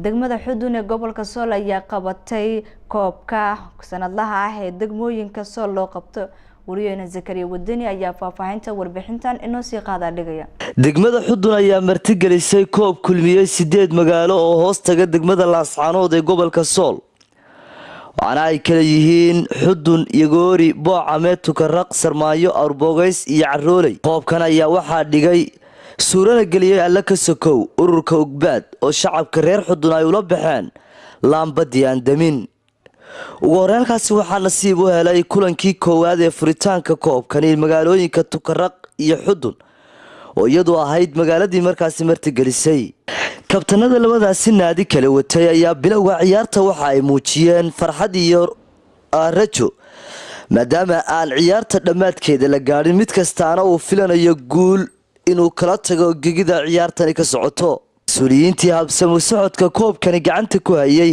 degmada Xudun ee gobolka Sool ayaa qabatay koobka sanadlaha ah ee degmooyinka Sool loo qabto wariyayna Zakariya Wadani ayaa faahfaahinta warbixintan inoo sii qaada dhigaya. degmada Xudun ayaa martigelisay koob kulmiyay 8 magaalo oo hoos taga degmada Laascaanood ee gobolka Sool. waxaana ay kala yihiin Xudun, Yagoori, Boocame, Tukaraq, Sarmaayo, Arbogays iyo Carooley. koobkan ayaa waxaa dhigay suurana geliyay alla ka sokow ururka Ugbaad oo shacabka reer Xudun ay ula baxeen laambadii aan damin. ugu horreynkaasi waxaa nasiib u helay kulankii koowaad ee furitaanka koobkani magaalooyinka Tukaraq iyo Xudun oo iyadu ahayd magaaladii markaasi martigelisay. kabtanada labadaasi naadi kala watay ayaa bilowga ciyaarta waxa ay muujiyeen farxad iyo rajo maadaama aan ciyaarta dhammaadkeeda la gaadhin mid kastaana uu filanayo guul inuu kala tago gegida ciyaartani ka socoto. mas-uuliyiintii habsamo socodka koobkani gacanta ku hayay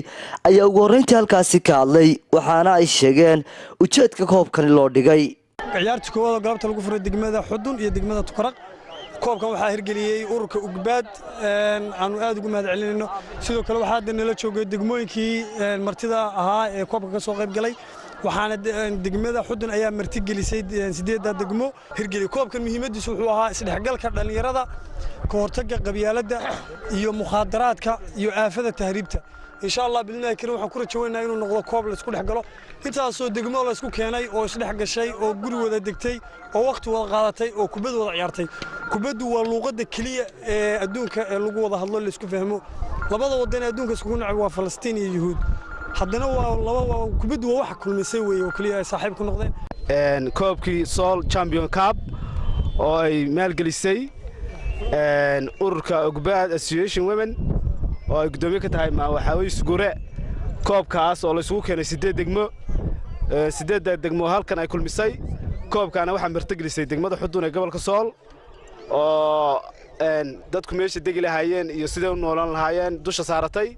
ayaa ugu horreyntii halkaasi ka hadlay waxaana ay sheegeen ujeedka koobkani loo dhigay. ciyaarta koowaad oo galabta lagu furay degmada Xudun iyo degmada Tukaraq. koobkan waxaa hirgeliyay ururka Ugbaad aanu aad ugu mahad celinayno. sidoo kale waxaa hadda nala joogay degmooyinkii martida ahaa ee koobka ka soo qayb galay. waxaana degmada Xudun ayaa martigelisay 8 degmo hirgeliyay. koobkan muhiimadiisu wuxuu ahaa isdhexgalka dhalinyarada, ka hortagga qabyaaladda iyo mukhadaraadka iyo aafada tahriibta. insha Allah bilaa kale waxaan ku rajaynaynaa inuu noqdo koob la isku dhexgalo. intaasoo degmo la isku keenay oo isdhex gashay oo guri wada degtay oo waqti wada qaadatay oo kubad wada ciyaartay. kubaddu waa luqadda kaliya ee adduunka ee lagu wada hadlo la isku fahmo. labada wadan ee adduunka isku nacay waa Falastiin iyo Yahuud. haddana waa kubaddu waa wax kulmisay weeye oo kaliya ay saaxiib ku noqdeen. koobkii Sool Champion Cup oo ay maalgelisay ururka Ugbaad Association Women oo ay gudoomiye ka tahay Waxaaweys Gure. koobkaas oo la isugu keenay 8 degmo 8 degmo halkan ay kulmisay. koobkaana waxaa martigelisay degmada Xudun ee gobolka Sool oo dadku meesha degi lahaayeen iyo sidoo u noolaan lahaayeen dusha saaratay.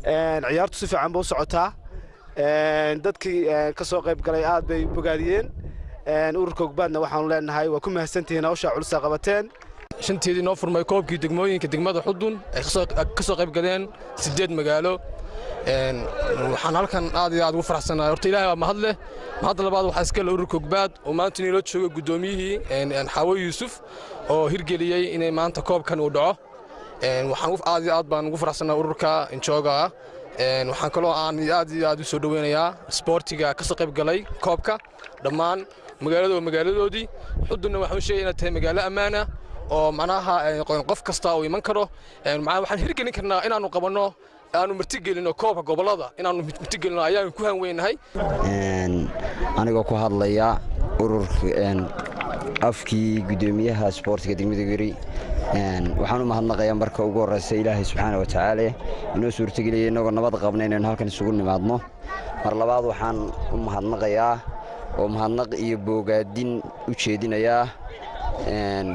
ciyaartu si fiican buu socotaa. dadkii ka soo qayb galay aad bay bogaadiyeen. ururka Ugbaadna waxaan leenahay waa ku mahadsantihiin hawsha culus qabateen. shanteedii noo furmay koobkii degmooyinka degmada Xudun ay ka soo qayb galeen 8 magaalo. waxaan halkan aad iyo aad ugu faraxsanahay. horta Ilaahay waa mahad leh. mahad labaad waxaa iska leh ururka Ugbaad oo maanta inoo joogo gudoomiyihii Xawo Yuusuf oo hirgeliyay inay maanta koobkan uu dhaco. waxaan aad iyo aad baan ugu faraxsanahay ururka Injooga. waxaan kaloo aan aad iyo aad u soo dhaweynayaa sportiga ka soo qayb galay koobka dhammaan magaaladoodii. Xudunna waxaan sheegay inay tahay magaalo ammaan ah oo macnaha qof kasta oo iman karo. waxaan hirgelin karnaa inaanu qabanno aanu martigelino koobka gobolada inaanu martigelino ayaan ku hanweynahay. anigoo ku hadlaya ururka afkii gudoomiyaha sportiga degmada Guri. waxaan u mahadnaqayaa marka ugu horeysa Ilaahay subxaanahu wa ta'aala inoo suurtageliyay inagoo nabad qabnay inaan halkan isugu nimaadno. mar labaad waxaan u mahadnaqayaa oo mahadnaq iyo bogaadin u jeedinayaa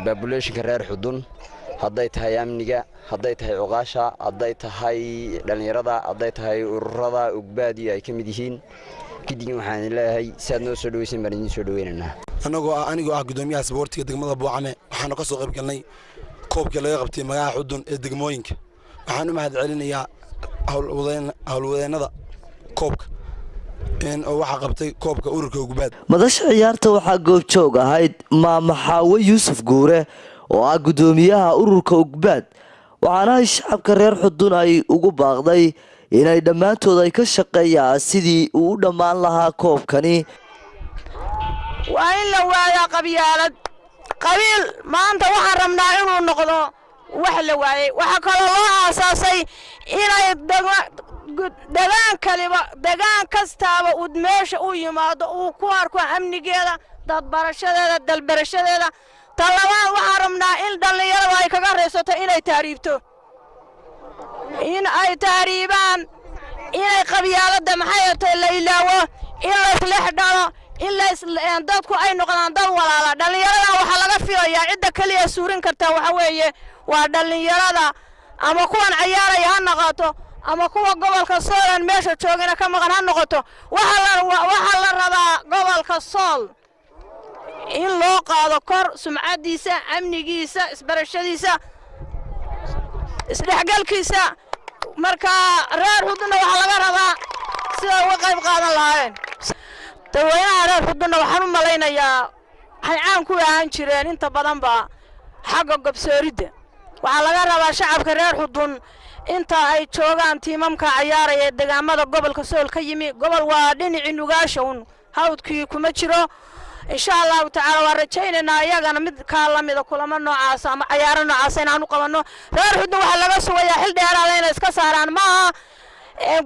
populationka reer Xudun. hadday tahay amniga, hadday tahay cuqaasha, hadday tahay dhalinyarada, hadday tahay ururada Ugbaad ay ka mid yihiin. kidigin waxaan leeyahay saad noo soo dhaweysay marin soo dhaweynana. anigoo ah gudoomiyaha sportiga degmada Boocame waxaan ka soo qayb galnay koobkii laga qabtay magaalada Xudun ee degmooyinka. waxaan u mahad celinayaa hawlwadeenada koobka oo waxa qabtay koobka ururka Ugbaad. madasha ciyaarta waxaa goobjoog ahayd Maama Xawo Yuusuf Guure oo ah gudoomiyaha ururka Ugbaad. waxaana ay shacabka reer Xudun ay ugu baaqday inay dhammaantood ay ka shaqeeyaan sidii uu u dhammaan lahaa koobkani. waa in la waayaa qabyaalad qabiil maanta waxaan rabnaa inuu noqdo wax la waayay. waxa kaloo loo aasaasay inay degaan kastaaba uu meesha u yimaado uu ku arko amnigeeda, dad barashadeeda, dalbarashadeeda. talabaad waxaan rabnaa in dhalinyarada ay kaga reesato inay taariibto, in ay taariibaan, inay qabyaaladda maxay tahay la ilaawo, in la isleex dhalo, in dadku ay noqdaan dad walaala. dhalinyarada waxa laga filayaa cidda kaliya suurin karta waxa weeye waa dhalinyarada ama kuwan ciyaaraya ha noqoto ama kuwa gobolka Sool meesha joogana ka maqan ha noqoto. waxa la rabaa gobolka Sool in loo qaado kor sumcadiisa, amnigiisa, isbarashadiisa, isdhexgalkiisa. marka reer xudunna waxa laga rabaa sida uga qayb qaadan lahaayeen dadweynaha reer xudunna waxaan u malaynayaa waxay caan ku ahaan jireen inta badan ba xagga gobsooridda waxaa laga rabaa shacabka reer xudun inta ay joogaan tiimamka ciyaaraya deegaamada gobolka Sool ka yimi gobol waa dhinacii nugaasha hawdkii kuma jiro insha Allah ta'ala waa rajaynaa iyagana mid ka lamida kulamo noocaas ama ciyaaro noocaas inaanu qabano reer xudun waxa laga sugayaa xil dheeraad inay iska saaraan maaha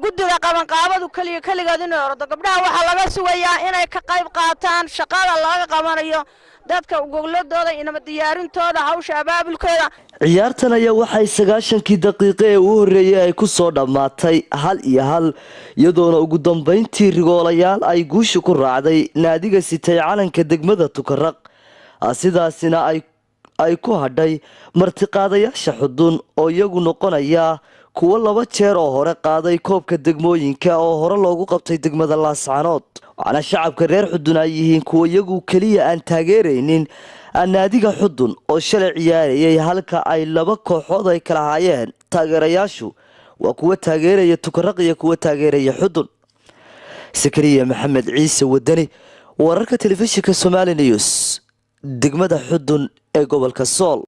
guddiga qabanqaabadu kaligood inay ordo gabdhaha waxa laga sugayaa inay ka qayb qaataan shaqada laga qabanayo dadka gogladooda inama diyaarintooda hawsha abaabulkeeda ciyaartan ayaa waxay 90kii daqiiqo ee ugu horeeyay ay ku soo dhamaatay 1-1 iyadoona ugu dambeyntii rigoolayaal ay guusha ku raacday naadiga sitay calanka degmada Tukaraq sidaasina ay ku hadhay martiqaadayaasha xudun oo iyagu noqonaya kuwa 2 jeer oo hore qaaday koobka degmooyinka oo hore loogu qabtay degmada Laascaanood waxaana shacabka reer xudun ay yihiin kuwa iyagu kaliya aan taageeraynin naadiga xudun oo shalay ciyaarayay halka ay 2 kooxood ay kala hayeen taageerayaashu waa kuwa taageeraya Tukaraq iyo kuwa taageeraya xudun Sakariya Maxamed Ciise Wadani wararka telefishinka Somali News degmada xudun ee gobolka Sool